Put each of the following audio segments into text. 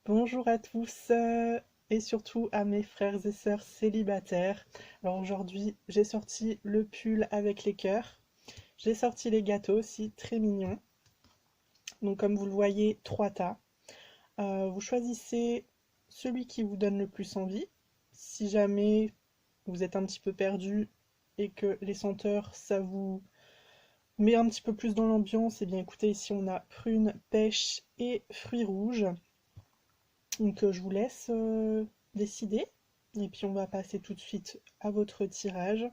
Bonjour à tous et surtout à mes frères et sœurs célibataires. Alors aujourd'hui, j'ai sorti le pull avec les cœurs. J'ai sorti les gâteaux aussi, très mignons. Donc comme vous le voyez, 3 tas. Vous choisissez celui qui vous donne le plus envie. Si jamais vous êtes un petit peu perdu et que les senteurs, ça vous met un petit peu plus dans l'ambiance, et bien écoutez, ici on a prune, pêche et fruits rouges. Donc je vous laisse décider et puis on va passer tout de suite à votre tirage.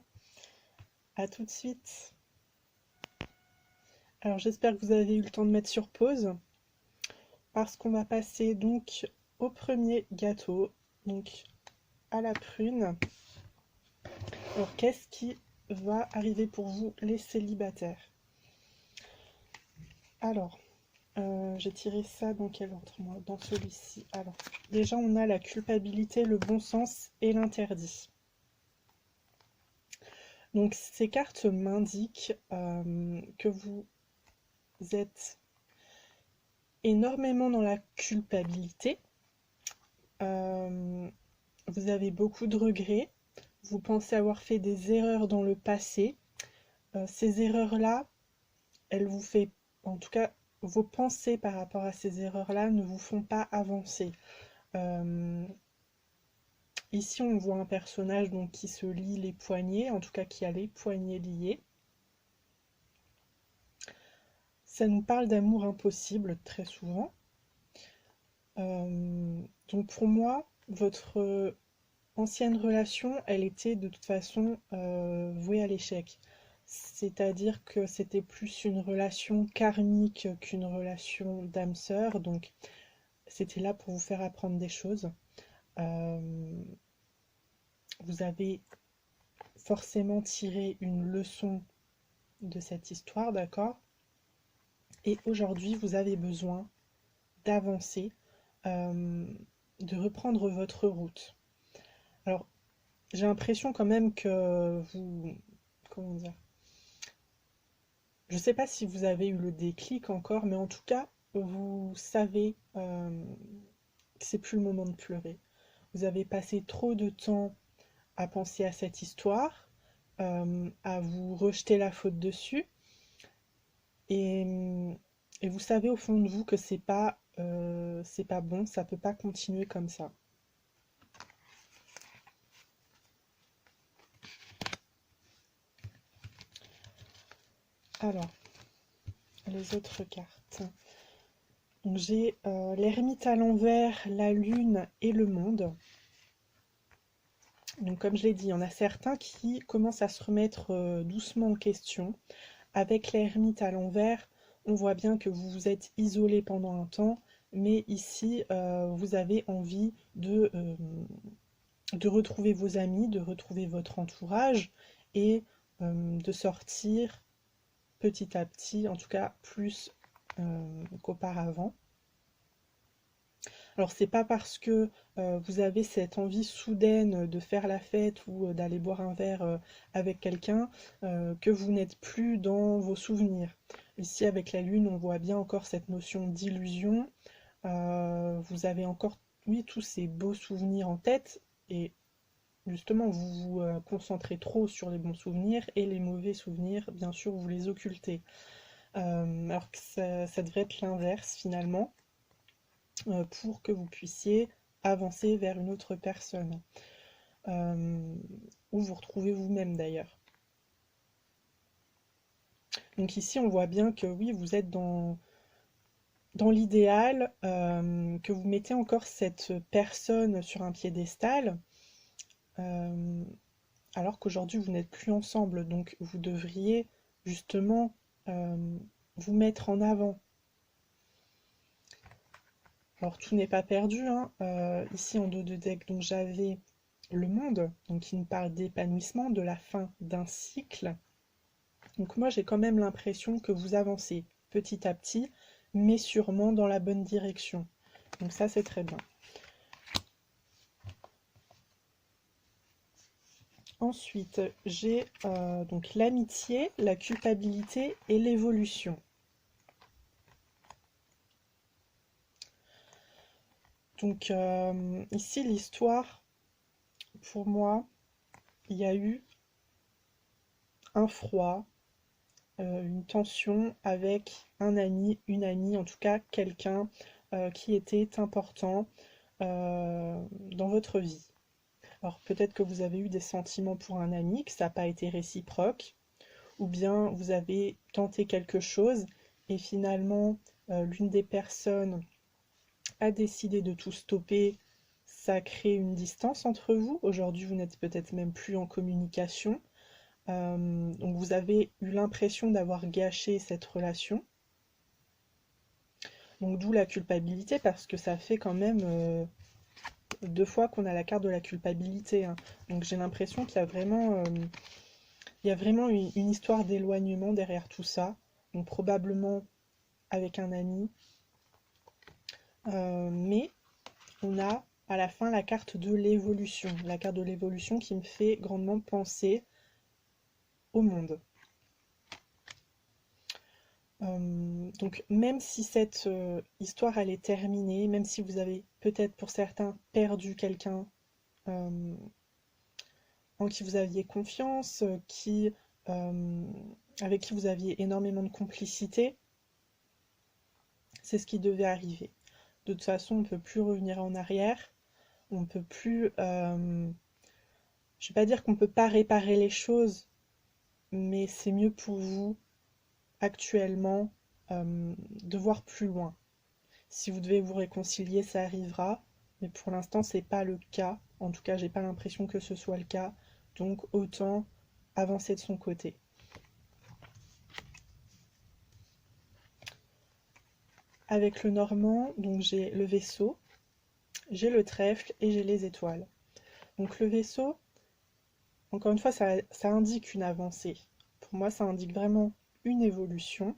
À tout de suite. Alors j'espère que vous avez eu le temps de mettre sur pause parce qu'on va passer donc au premier gâteau, donc à la prune. Alors qu'est-ce qui va arriver pour vous les célibataires? Alors j'ai tiré ça dans quel ordre moi? Dans celui-ci. Alors déjà on a la culpabilité, le bon sens et l'interdit. Donc ces cartes m'indiquent que vous êtes énormément dans la culpabilité. Vous avez beaucoup de regrets. Vous pensez avoir fait des erreurs dans le passé. Ces erreurs-là, elles vous font, en tout cas, vos pensées par rapport à ces erreurs-là ne vous font pas avancer. Ici, on voit un personnage donc, qui se lie les poignets, en tout cas qui a les poignets liés. Ça nous parle d'amour impossible très souvent. Donc pour moi, votre ancienne relation, elle était de toute façon vouée à l'échec. C'est-à-dire que c'était plus une relation karmique qu'une relation d'âme sœur. Donc c'était là pour vous faire apprendre des choses. Vous avez forcément tiré une leçon de cette histoire, d'accord? Et aujourd'hui, vous avez besoin d'avancer, de reprendre votre route. Alors, j'ai l'impression quand même que vous... Comment dire? Je ne sais pas si vous avez eu le déclic encore, mais en tout cas, vous savez que c'est plus le moment de pleurer. Vous avez passé trop de temps à penser à cette histoire, à vous rejeter la faute dessus, et, et vous savez au fond de vous que c'est pas bon, ça peut pas continuer comme ça. Alors, les autres cartes. Donc j'ai l'ermite à l'envers, la lune et le monde. Donc comme je l'ai dit, il y en a certains qui commencent à se remettre doucement en question. Avec l'ermite à l'envers, on voit bien que vous vous êtes isolé pendant un temps, mais ici, vous avez envie de retrouver vos amis, de retrouver votre entourage et de sortir petit à petit, en tout cas plus qu'auparavant. Alors c'est pas parce que vous avez cette envie soudaine de faire la fête ou d'aller boire un verre avec quelqu'un que vous n'êtes plus dans vos souvenirs. Ici avec la lune, on voit bien encore cette notion d'illusion. Vous avez encore, oui, tous ces beaux souvenirs en tête et justement vous vous concentrez trop sur les bons souvenirs et les mauvais souvenirs, bien sûr, vous les occultez. Alors que ça devrait être l'inverse finalement. Pour que vous puissiez avancer vers une autre personne, ou vous retrouvez vous-même d'ailleurs. Donc ici, on voit bien que oui, vous êtes dans l'idéal, que vous mettez encore cette personne sur un piédestal, alors qu'aujourd'hui, vous n'êtes plus ensemble. Donc vous devriez justement vous mettre en avant. Alors tout n'est pas perdu, hein. Ici en dos de deck, donc j'avais le monde, donc qui nous parle d'épanouissement, de la fin d'un cycle. Donc moi j'ai quand même l'impression que vous avancez petit à petit, mais sûrement dans la bonne direction. Donc ça c'est très bien. Ensuite j'ai donc l'amitié, la culpabilité et l'évolution. Donc ici, l'histoire, pour moi, il y a eu un froid, une tension avec un ami, une amie, en tout cas quelqu'un qui était important dans votre vie. Alors peut-être que vous avez eu des sentiments pour un ami, que ça n'a pas été réciproque, ou bien vous avez tenté quelque chose et finalement l'une des personnes a décidé de tout stopper, ça crée une distance entre vous. Aujourd'hui, vous n'êtes peut-être même plus en communication. Donc vous avez eu l'impression d'avoir gâché cette relation. Donc d'où la culpabilité, parce que ça fait quand même 2 fois qu'on a la carte de la culpabilité, hein. Donc j'ai l'impression qu'il y a vraiment une histoire d'éloignement derrière tout ça. Donc probablement avec un ami. Mais on a à la fin la carte de l'évolution. La carte de l'évolution qui me fait grandement penser au monde. Donc même si cette histoire elle est terminée, même si vous avez peut-être pour certains perdu quelqu'un en qui vous aviez confiance, avec qui vous aviez énormément de complicité, c'est ce qui devait arriver. De toute façon, on ne peut plus revenir en arrière, on ne peut plus... je ne vais pas dire qu'on ne peut pas réparer les choses, mais c'est mieux pour vous actuellement de voir plus loin. Si vous devez vous réconcilier, ça arrivera, mais pour l'instant, c'est pas le cas. En tout cas, j'ai pas l'impression que ce soit le cas. Donc, autant avancer de son côté. Avec le normand, donc j'ai le vaisseau, j'ai le trèfle et j'ai les étoiles. Donc le vaisseau, encore une fois, ça indique une avancée. Pour moi, ça indique vraiment une évolution.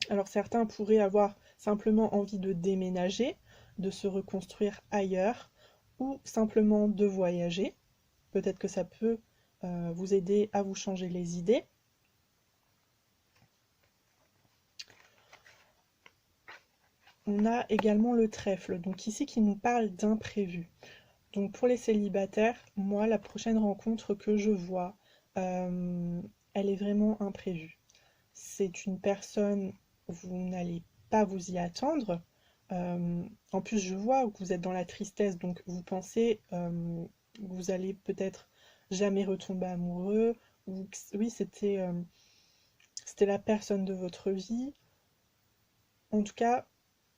Alors certains pourraient avoir simplement envie de déménager, de se reconstruire ailleurs, ou simplement de voyager. Peut-être que ça peut vous aider à vous changer les idées. On a également le trèfle, donc ici qui nous parle d'imprévu. Donc pour les célibataires, moi la prochaine rencontre que je vois, elle est vraiment imprévue. C'est une personne, vous n'allez pas vous y attendre. En plus je vois que vous êtes dans la tristesse, donc vous pensez que vous allez peut-être jamais retomber amoureux, ou oui c'était la personne de votre vie. En tout cas,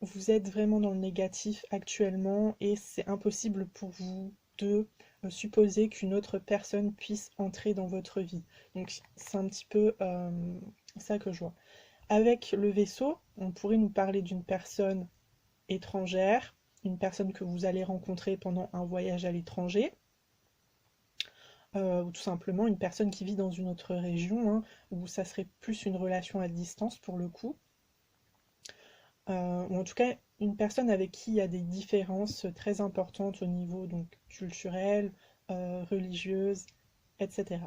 vous êtes vraiment dans le négatif actuellement et c'est impossible pour vous de supposer qu'une autre personne puisse entrer dans votre vie. Donc c'est un petit peu ça que je vois. Avec le vaisseau, on pourrait nous parler d'une personne étrangère, une personne que vous allez rencontrer pendant un voyage à l'étranger, ou tout simplement une personne qui vit dans une autre région, hein, où ça serait plus une relation à distance pour le coup. Ou en tout cas une personne avec qui il y a des différences très importantes au niveau donc culturel, religieuse, etc.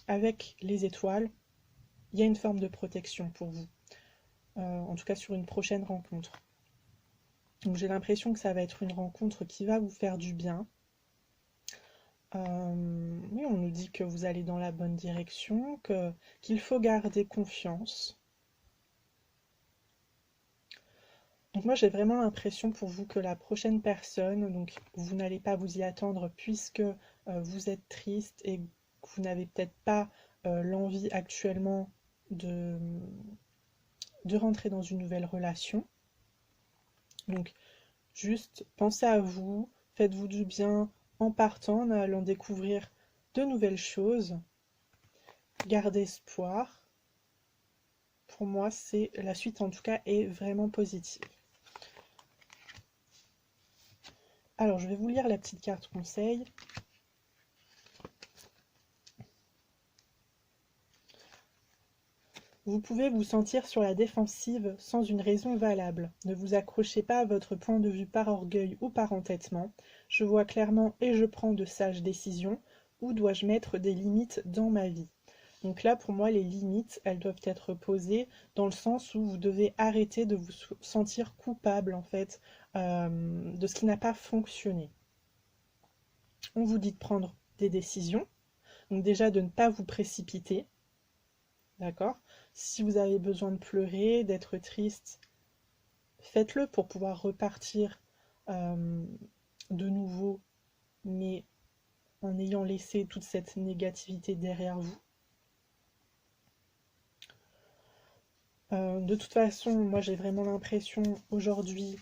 Avec les étoiles, il y a une forme de protection pour vous, en tout cas sur une prochaine rencontre. Donc j'ai l'impression que ça va être une rencontre qui va vous faire du bien. Oui, on nous dit que vous allez dans la bonne direction, qu'il faut garder confiance. Donc moi j'ai vraiment l'impression pour vous que la prochaine personne, donc vous n'allez pas vous y attendre puisque vous êtes triste et que vous n'avez peut-être pas l'envie actuellement de rentrer dans une nouvelle relation. Donc juste pensez à vous, faites-vous du bien en partant, en allant découvrir de nouvelles choses. Gardez espoir. Pour moi, c'est la suite en tout cas est vraiment positive. Alors, je vais vous lire la petite carte conseil. Vous pouvez vous sentir sur la défensive sans une raison valable. Ne vous accrochez pas à votre point de vue par orgueil ou par entêtement. Je vois clairement et je prends de sages décisions. Où dois-je mettre des limites dans ma vie? Donc là, pour moi, les limites, elles doivent être posées dans le sens où vous devez arrêter de vous sentir coupable, en fait, de ce qui n'a pas fonctionné. On vous dit de prendre des décisions, donc déjà de ne pas vous précipiter, d'accord? Si vous avez besoin de pleurer, d'être triste, faites-le pour pouvoir repartir de nouveau, mais en ayant laissé toute cette négativité derrière vous. De toute façon, moi j'ai vraiment l'impression aujourd'hui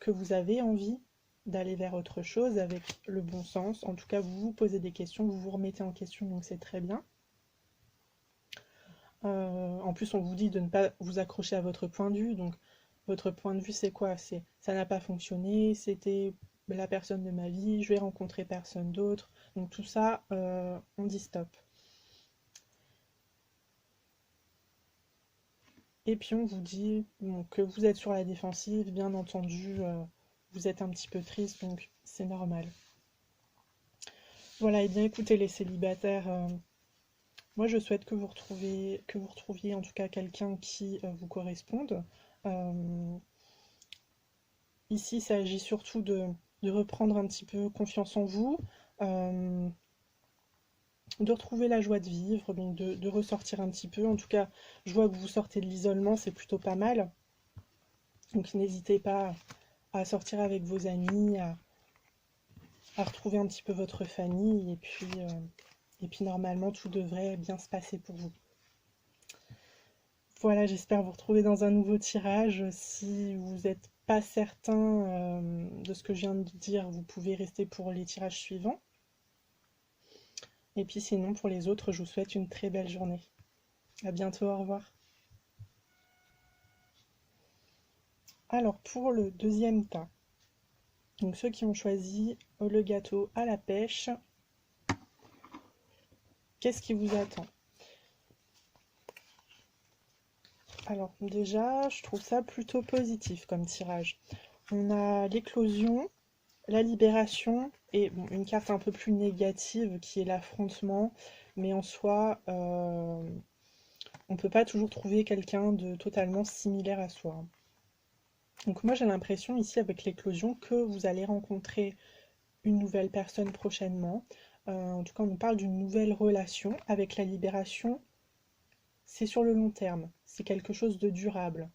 que vous avez envie d'aller vers autre chose avec le bon sens. En tout cas, vous vous posez des questions, vous vous remettez en question, donc c'est très bien. En plus, on vous dit de ne pas vous accrocher à votre point de vue. Donc, votre point de vue, c'est quoi? C'est ça n'a pas fonctionné, c'était la personne de ma vie, je vais rencontrer personne d'autre. Donc tout ça, on dit stop. Et puis on vous dit bon, que vous êtes sur la défensive, bien entendu, vous êtes un petit peu triste, donc c'est normal. Voilà, et bien écoutez les célibataires, moi je souhaite que vous retrouviez en tout cas quelqu'un qui vous corresponde. Euh, Ici, il s'agit surtout de reprendre un petit peu confiance en vous, euh, de retrouver la joie de vivre, donc de ressortir un petit peu. En tout cas, je vois que vous sortez de l'isolement, c'est plutôt pas mal. Donc n'hésitez pas à sortir avec vos amis, à retrouver un petit peu votre famille, et puis normalement tout devrait bien se passer pour vous. Voilà, j'espère vous retrouver dans un nouveau tirage. Si vous n'êtes pas certain de ce que je viens de dire, vous pouvez rester pour les tirages suivants. Et puis sinon, pour les autres, je vous souhaite une très belle journée. À bientôt, au revoir. Alors, pour le deuxième tas, donc ceux qui ont choisi le gâteau à la pêche, qu'est-ce qui vous attend? Alors déjà, je trouve ça plutôt positif comme tirage. On a l'éclosion, la libération et bon, une carte un peu plus négative qui est l'affrontement, mais en soi, on ne peut pas toujours trouver quelqu'un de totalement similaire à soi. Donc moi j'ai l'impression ici avec l'éclosion que vous allez rencontrer une nouvelle personne prochainement. En tout cas on nous parle d'une nouvelle relation. Avec la libération, c'est sur le long terme, c'est quelque chose de durable.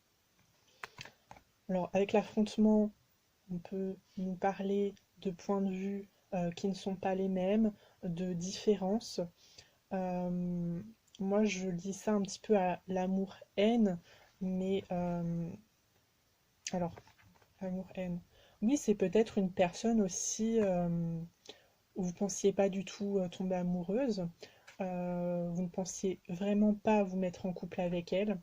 Alors avec l'affrontement, on peut nous parler de points de vue qui ne sont pas les mêmes, de différences. Moi je lis ça un petit peu à l'amour-haine, mais alors amour-haine. Oui, c'est peut-être une personne aussi où vous ne pensiez pas du tout tomber amoureuse. Vous ne pensiez vraiment pas vous mettre en couple avec elle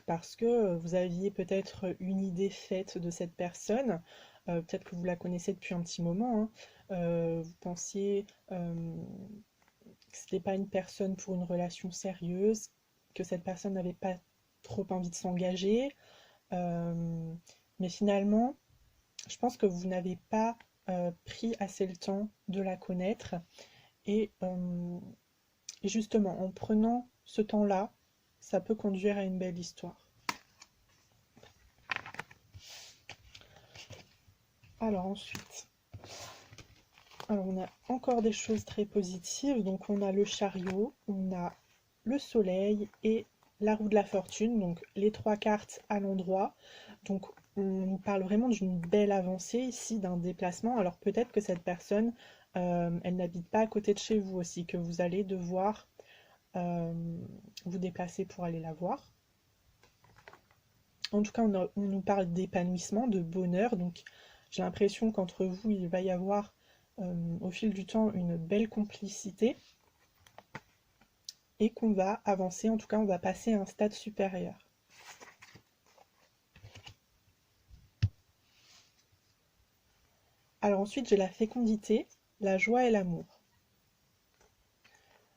parce que vous aviez peut-être une idée faite de cette personne. Peut-être que vous la connaissez depuis un petit moment, hein. Vous pensiez que ce n'était pas une personne pour une relation sérieuse, que cette personne n'avait pas trop envie de s'engager. Mais finalement, je pense que vous n'avez pas pris assez le temps de la connaître. Et justement, en prenant ce temps-là, ça peut conduire à une belle histoire. Alors ensuite, on a encore des choses très positives. Donc on a le chariot, on a le soleil et la roue de la fortune. Donc les trois cartes à l'endroit. Donc on nous parle vraiment d'une belle avancée ici, d'un déplacement. Alors peut-être que cette personne, elle n'habite pas à côté de chez vous aussi, que vous allez devoir vous déplacer pour aller la voir. En tout cas, on nous parle d'épanouissement, de bonheur. Donc j'ai l'impression qu'entre vous, il va y avoir au fil du temps une belle complicité et qu'on va avancer, en tout cas on va passer à un stade supérieur. Alors ensuite j'ai la fécondité, la joie et l'amour.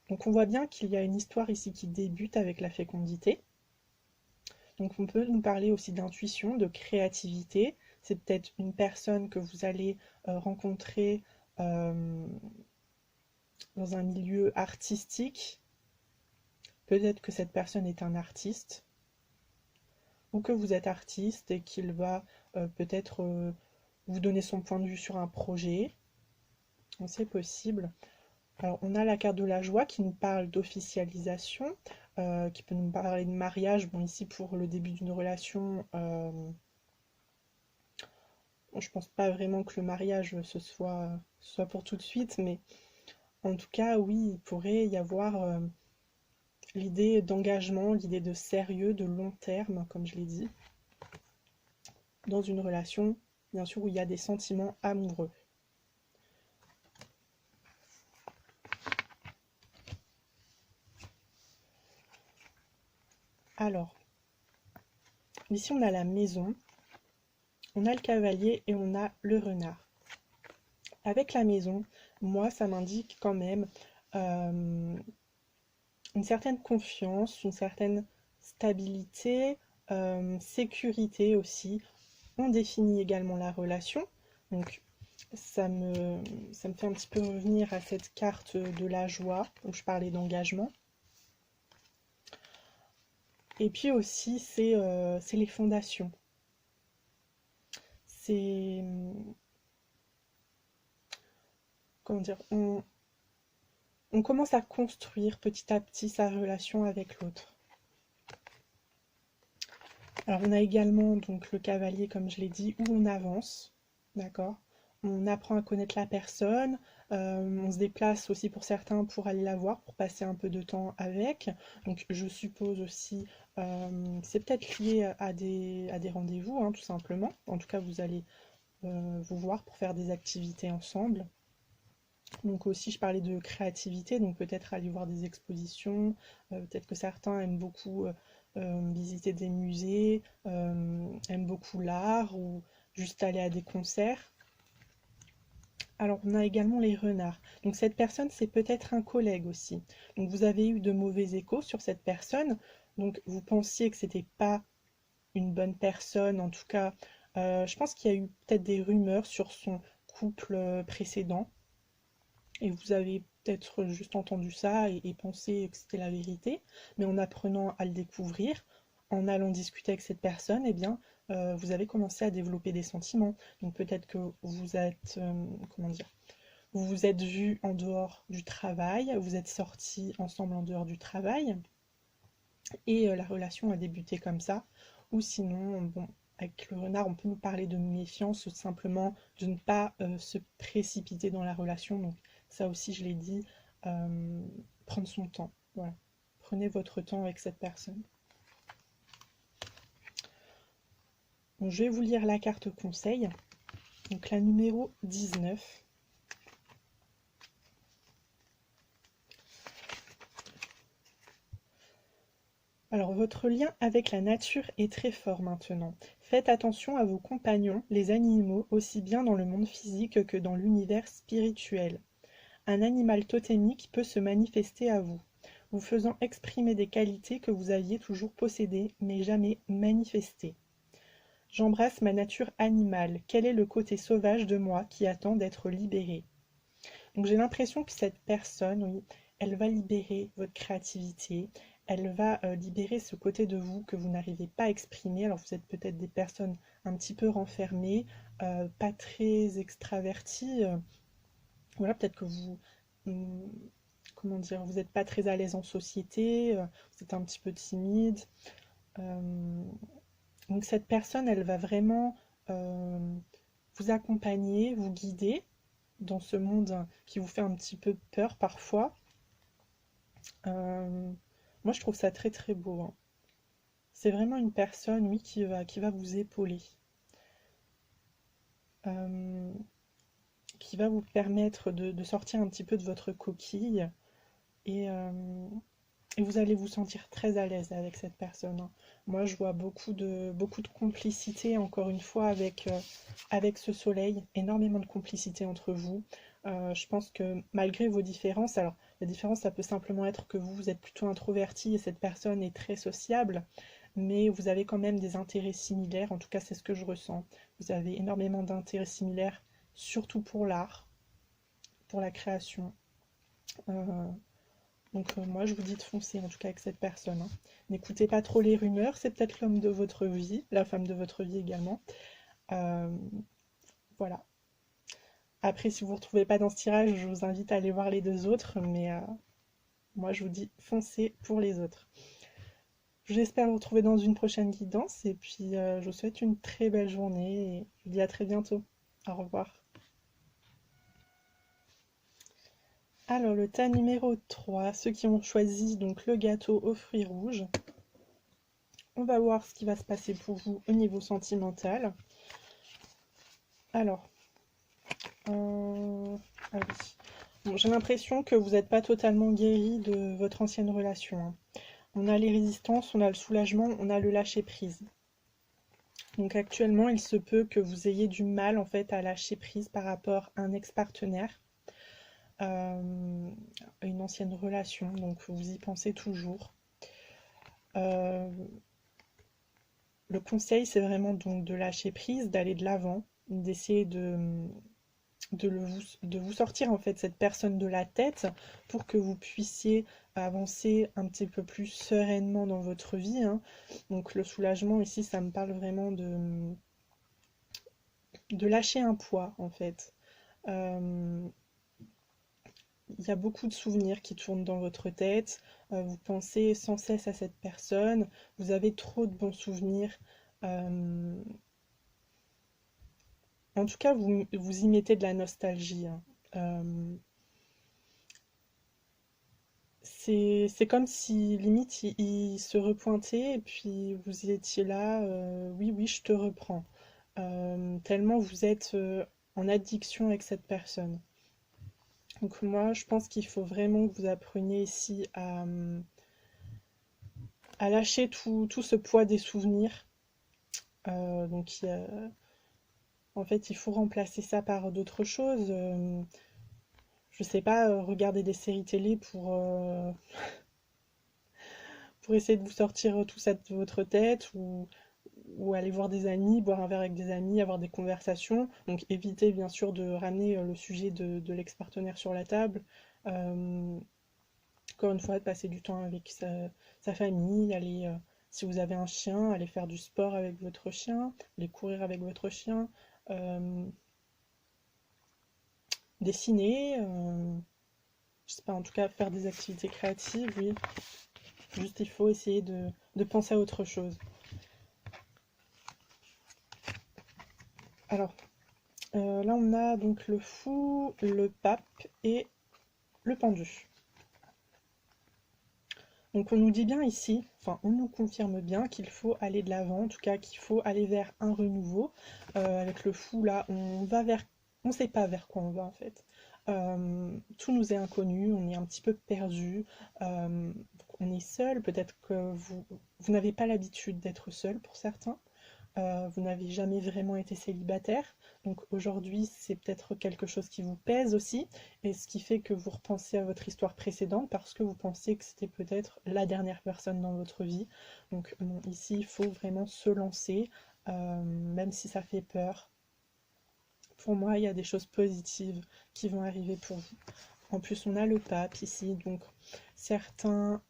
Donc on voit bien qu'il y a une histoire ici qui débute avec la fécondité. Donc on peut nous parler aussi d'intuition, de créativité. C'est peut-être une personne que vous allez rencontrer dans un milieu artistique, peut-être que cette personne est un artiste, ou que vous êtes artiste et qu'il va peut-être vous donner son point de vue sur un projet. C'est possible. Alors, on a la carte de la joie qui nous parle d'officialisation, qui peut nous parler de mariage. Bon, ici, pour le début d'une relation, bon, je pense pas vraiment que le mariage ce soit pour tout de suite, mais en tout cas, oui, il pourrait y avoir l'idée d'engagement, l'idée de sérieux, de long terme, comme je l'ai dit, dans une relation, bien sûr, où il y a des sentiments amoureux. Alors, ici on a la maison, on a le cavalier et on a le renard. Avec la maison, moi, ça m'indique quand même une certaine confiance, une certaine stabilité, sécurité aussi. On définit également la relation. Donc, ça me fait un petit peu revenir à cette carte de la joie, où je parlais d'engagement. Et puis aussi, c'est les fondations. C'est... Comment dire, on commence à construire petit à petit sa relation avec l'autre. Alors on a également donc le cavalier, comme je l'ai dit, où on avance, d'accord? On apprend à connaître la personne, on se déplace aussi pour certains pour aller la voir, pour passer un peu de temps avec. Donc je suppose aussi, c'est peut-être lié à des rendez-vous, hein, tout simplement. En tout cas, vous allez vous voir pour faire des activités ensemble. Donc aussi, je parlais de créativité, donc peut-être aller voir des expositions, peut-être que certains aiment beaucoup visiter des musées, aiment beaucoup l'art ou juste aller à des concerts. Alors, on a également les renards. Donc cette personne, c'est peut-être un collègue aussi. Donc vous avez eu de mauvais échos sur cette personne, donc vous pensiez que c'était pas une bonne personne, en tout cas, je pense qu'il y a eu peut-être des rumeurs sur son couple précédent. Et vous avez peut-être juste entendu ça et pensé que c'était la vérité, mais en apprenant à le découvrir, en allant discuter avec cette personne, eh bien, vous avez commencé à développer des sentiments. Donc peut-être que vous êtes, comment dire, vous vous êtes vus en dehors du travail, vous êtes sortis ensemble en dehors du travail, et la relation a débuté comme ça. Ou sinon, bon, avec le renard, on peut nous parler de méfiance ou simplement de ne pas se précipiter dans la relation. Donc ça aussi, je l'ai dit, prendre son temps. Voilà. Prenez votre temps avec cette personne. Donc, je vais vous lire la carte conseil. Donc la numéro 19. Alors, votre lien avec la nature est très fort maintenant. Faites attention à vos compagnons, les animaux, aussi bien dans le monde physique que dans l'univers spirituel. Un animal totémique peut se manifester à vous, vous faisant exprimer des qualités que vous aviez toujours possédées, mais jamais manifestées. J'embrasse ma nature animale. Quel est le côté sauvage de moi qui attend d'être libéré? Donc j'ai l'impression que cette personne, oui, elle va libérer votre créativité, elle va libérer ce côté de vous que vous n'arrivez pas à exprimer. Alors vous êtes peut-être des personnes un petit peu renfermées, pas très extraverties. Voilà, peut-être que vous, comment dire, vous n'êtes pas très à l'aise en société, vous êtes un petit peu timide. Euh, donc cette personne, elle va vraiment vous accompagner, vous guider dans ce monde qui vous fait un petit peu peur parfois. Euh, Moi, je trouve ça très très beau, hein. C'est vraiment une personne, oui, qui va vous épauler, euh, qui va vous permettre de sortir un petit peu de votre coquille et, euh, et vous allez vous sentir très à l'aise avec cette personne, hein. Moi, je vois beaucoup de complicité, encore une fois, avec ce soleil, énormément de complicité entre vous. Je pense que malgré vos différences, alors la différence, ça peut simplement être que vous êtes plutôt introverti et cette personne est très sociable, mais vous avez quand même des intérêts similaires, en tout cas c'est ce que je ressens. Vous avez énormément d'intérêts similaires, surtout pour l'art, pour la création. Euh, Donc moi je vous dis de foncer en tout cas avec cette personne, hein. N'écoutez pas trop les rumeurs, c'est peut-être l'homme de votre vie, la femme de votre vie également. Euh, voilà. Après si vous ne vous retrouvez pas dans ce tirage, je vous invite à aller voir les deux autres, mais moi je vous dis foncez pour les autres. J'espère vous retrouver dans une prochaine guidance et puis je vous souhaite une très belle journée et je vous dis à très bientôt. Au revoir. Alors le tas numéro 3, ceux qui ont choisi donc le gâteau aux fruits rouges. On va voir ce qui va se passer pour vous au niveau sentimental. Alors, ah oui. Bon, j'ai l'impression que vous n'êtes pas totalement guéri de votre ancienne relation, hein. On a les résistances, on a le soulagement, on a le lâcher-prise. Donc actuellement, il se peut que vous ayez du mal en fait à lâcher prise par rapport à un ex-partenaire, une ancienne relation, donc vous y pensez toujours. Le conseil, c'est vraiment donc de lâcher prise, d'aller de l'avant, d'essayer de vous sortir en fait cette personne de la tête pour que vous puissiez avancer un petit peu plus sereinement dans votre vie, hein. Donc le soulagement ici, ça me parle vraiment de lâcher un poids en fait. Il y a beaucoup de souvenirs qui tournent dans votre tête, vous pensez sans cesse à cette personne, vous avez trop de bons souvenirs. En tout cas, vous y mettez de la nostalgie, hein. C'est comme si limite il se repointait et puis vous y étiez là, oui, oui, je te reprends. Tellement vous êtes en addiction avec cette personne. Donc moi, je pense qu'il faut vraiment que vous appreniez ici à lâcher tout ce poids des souvenirs. Donc en fait, il faut remplacer ça par d'autres choses. Je sais pas, regarder des séries télé pour essayer de vous sortir tout ça de votre tête ou aller voir des amis, boire un verre avec des amis, avoir des conversations. Donc évitez bien sûr de ramener le sujet de l'ex-partenaire sur la table. Euh, Encore une fois, de passer du temps avec sa famille, aller, si vous avez un chien, aller faire du sport avec votre chien, aller courir avec votre chien, euh, dessiner, je sais pas, en tout cas faire des activités créatives, oui. Juste il faut essayer de penser à autre chose. Alors, là on a donc le fou, le pape et le pendu. Donc on nous dit bien ici, enfin on nous confirme bien qu'il faut aller de l'avant, en tout cas qu'il faut aller vers un renouveau. Avec le fou là, on va vers, on ne sait pas vers quoi on va en fait. Tout nous est inconnu, on est un petit peu perdu, on est seul, peut-être que vous n'avez pas l'habitude d'être seul pour certains. Vous n'avez jamais vraiment été célibataire, donc aujourd'hui c'est peut-être quelque chose qui vous pèse aussi, et ce qui fait que vous repensez à votre histoire précédente parce que vous pensez que c'était peut-être la dernière personne dans votre vie. Donc bon, ici il faut vraiment se lancer, même si ça fait peur. Pour moi, il y a des choses positives qui vont arriver pour vous. En plus, on a le pape ici, donc certains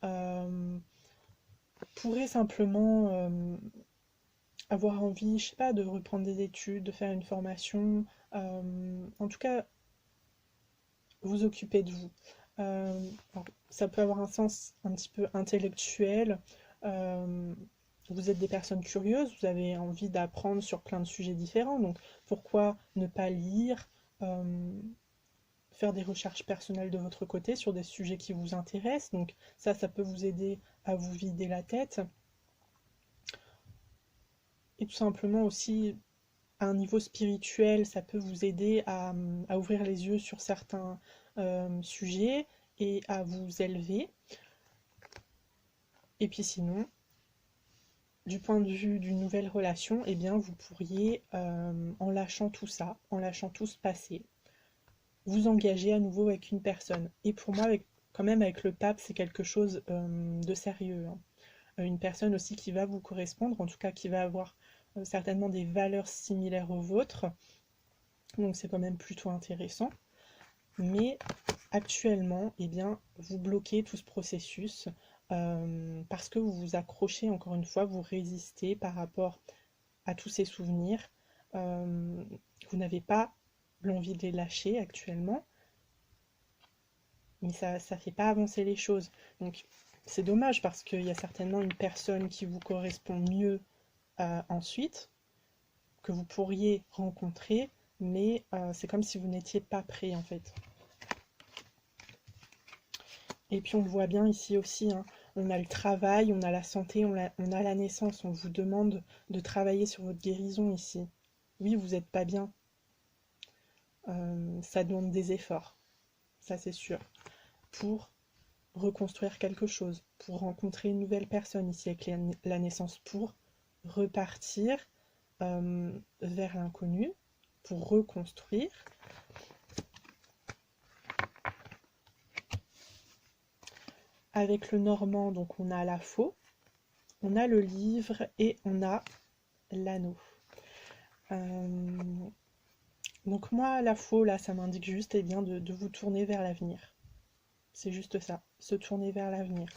pourraient simplement avoir envie, je sais pas, de reprendre des études, de faire une formation, en tout cas, vous occuper de vous. Alors, ça peut avoir un sens un petit peu intellectuel. euh, vous êtes des personnes curieuses, vous avez envie d'apprendre sur plein de sujets différents, donc pourquoi ne pas lire, faire des recherches personnelles de votre côté sur des sujets qui vous intéressent, donc ça peut vous aider à vous vider la tête. Et tout simplement aussi, à un niveau spirituel, ça peut vous aider à ouvrir les yeux sur certains sujets et à vous élever. Et puis sinon, du point de vue d'une nouvelle relation, eh bien vous pourriez, en lâchant tout ça, en lâchant tout ce passé, vous engager à nouveau avec une personne. Et pour moi, quand même avec le pape, c'est quelque chose de sérieux, hein. Une personne aussi qui va vous correspondre, en tout cas qui va avoir certainement des valeurs similaires aux vôtres. Donc c'est quand même plutôt intéressant. Mais actuellement, eh bien, vous bloquez tout ce processus parce que vous vous accrochez, encore une fois, vous résistez par rapport à tous ces souvenirs. Vous n'avez pas l'envie de les lâcher actuellement, mais ça ne fait pas avancer les choses. Donc c'est dommage parce qu'il y a certainement une personne qui vous correspond mieux ensuite, que vous pourriez rencontrer, mais c'est comme si vous n'étiez pas prêt en fait. Et puis on le voit bien ici aussi, hein, on a le travail, on a la santé, on a la naissance. On vous demande de travailler sur votre guérison ici. Oui, vous n'êtes pas bien. Ça demande des efforts, ça c'est sûr. Pour reconstruire quelque chose, pour rencontrer une nouvelle personne ici avec la naissance, pour repartir vers l'inconnu, pour reconstruire. Avec le normand, donc on a la faux, on a le livre et on a l'anneau. Donc moi, la faux, là, ça m'indique juste eh bien, de vous tourner vers l'avenir. C'est juste ça, se tourner vers l'avenir.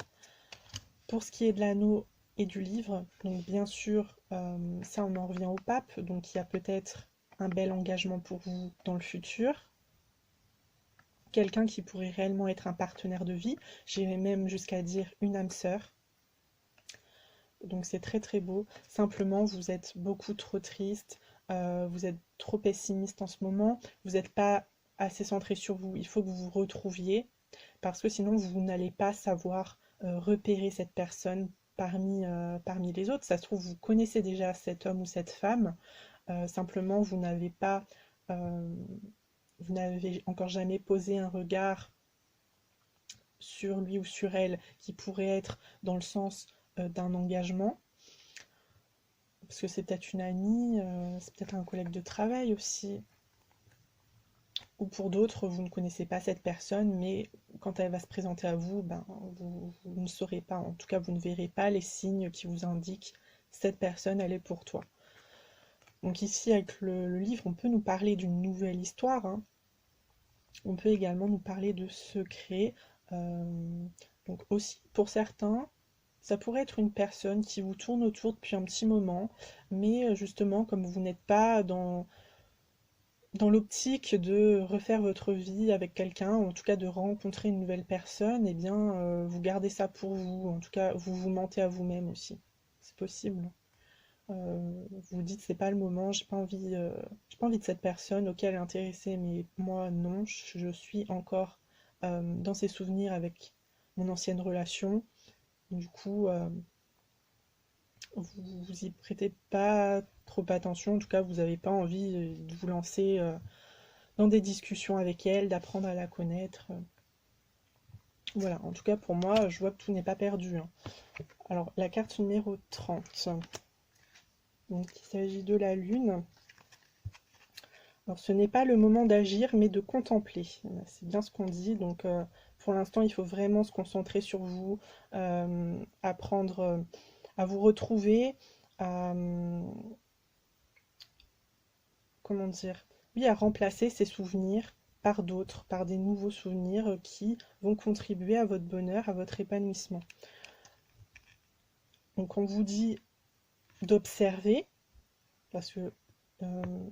Pour ce qui est de l'anneau et du livre, donc bien sûr, ça on en revient au pape, donc il y a peut-être un bel engagement pour vous dans le futur. Quelqu'un qui pourrait réellement être un partenaire de vie, j'irais même jusqu'à dire une âme sœur. Donc c'est très très beau. Simplement, vous êtes beaucoup trop triste, vous êtes trop pessimiste en ce moment, vous n'êtes pas assez centré sur vous. Il faut que vous vous retrouviez, parce que sinon vous n'allez pas savoir repérer cette personne parmi les autres. Ça se trouve, vous connaissez déjà cet homme ou cette femme, simplement vous n'avez encore jamais posé un regard sur lui ou sur elle qui pourrait être dans le sens d'un engagement. Parce que c'est peut-être une amie, c'est peut-être un collègue de travail aussi. Ou pour d'autres, vous ne connaissez pas cette personne, mais quand elle va se présenter à vous, ben, vous ne saurez pas, en tout cas vous ne verrez pas les signes qui vous indiquent cette personne, elle est pour toi. Donc ici, avec le livre, on peut nous parler d'une nouvelle histoire, hein. On peut également nous parler de secrets. Donc aussi, pour certains, ça pourrait être une personne qui vous tourne autour depuis un petit moment, mais justement, comme vous n'êtes pas dans l'optique de refaire votre vie avec quelqu'un, ou en tout cas de rencontrer une nouvelle personne, eh bien, vous gardez ça pour vous. En tout cas, vous vous mentez à vous-même aussi. C'est possible. Vous dites c'est pas le moment, j'ai pas envie de cette personne, ok elle est intéressée, mais moi non, je suis encore dans ces souvenirs avec mon ancienne relation. Du coup, vous y prêtez pas trop attention, en tout cas vous n'avez pas envie de vous lancer dans des discussions avec elle, d'apprendre à la connaître. Voilà, en tout cas pour moi, je vois que tout n'est pas perdu, hein. Alors la carte numéro 30. Donc il s'agit de la lune. Alors ce n'est pas le moment d'agir, mais de contempler. C'est bien ce qu'on dit. Donc pour l'instant, il faut vraiment se concentrer sur vous, apprendre à vous retrouver, à, comment dire, oui, à remplacer ces souvenirs par d'autres, par des nouveaux souvenirs qui vont contribuer à votre bonheur, à votre épanouissement. Donc on vous dit d'observer, parce que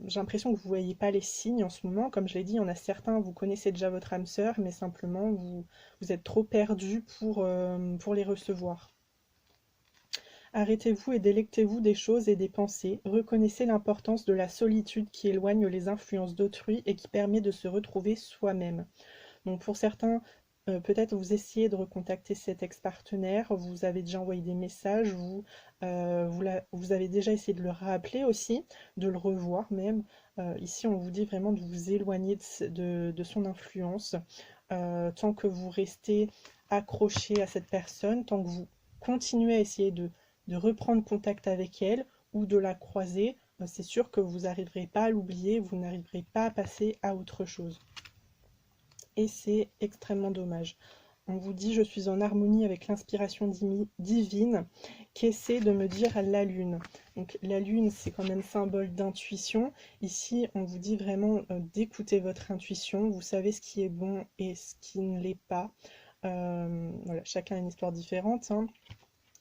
j'ai l'impression que vous ne voyez pas les signes en ce moment. Comme je l'ai dit, il y en a certains, vous connaissez déjà votre âme sœur, mais simplement vous êtes trop perdu pour les recevoir. Arrêtez-vous et délectez-vous des choses et des pensées. Reconnaissez l'importance de la solitude qui éloigne les influences d'autrui et qui permet de se retrouver soi-même. Donc pour certains, peut-être vous essayez de recontacter cet ex-partenaire, vous avez déjà envoyé des messages, vous avez déjà essayé de le rappeler aussi, de le revoir même. Ici, on vous dit vraiment de vous éloigner de son influence. Tant que vous restez accroché à cette personne, tant que vous continuez à essayer de reprendre contact avec elle ou de la croiser, c'est sûr que vous n'arriverez pas à l'oublier, vous n'arriverez pas à passer à autre chose. Et c'est extrêmement dommage. On vous dit, je suis en harmonie avec l'inspiration divine qu'essaie de me dire la lune. Donc la lune, c'est quand même symbole d'intuition. Ici, on vous dit vraiment d'écouter votre intuition. Vous savez ce qui est bon et ce qui ne l'est pas. Voilà, chacun a une histoire différente, hein.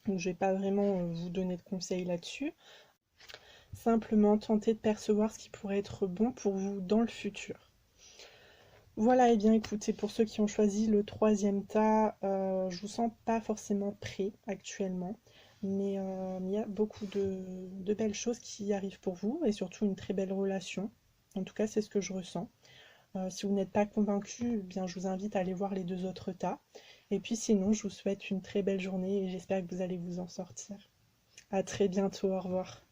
Donc je ne vais pas vraiment vous donner de conseils là-dessus. Simplement tenter de percevoir ce qui pourrait être bon pour vous dans le futur. Voilà, et bien écoutez, pour ceux qui ont choisi le troisième tas, je vous sens pas forcément prêt actuellement, mais il y a beaucoup de belles choses qui arrivent pour vous, et surtout une très belle relation. En tout cas, c'est ce que je ressens. Si vous n'êtes pas convaincu, eh bien, je vous invite à aller voir les deux autres tas. Et puis sinon, je vous souhaite une très belle journée et j'espère que vous allez vous en sortir. À très bientôt, au revoir.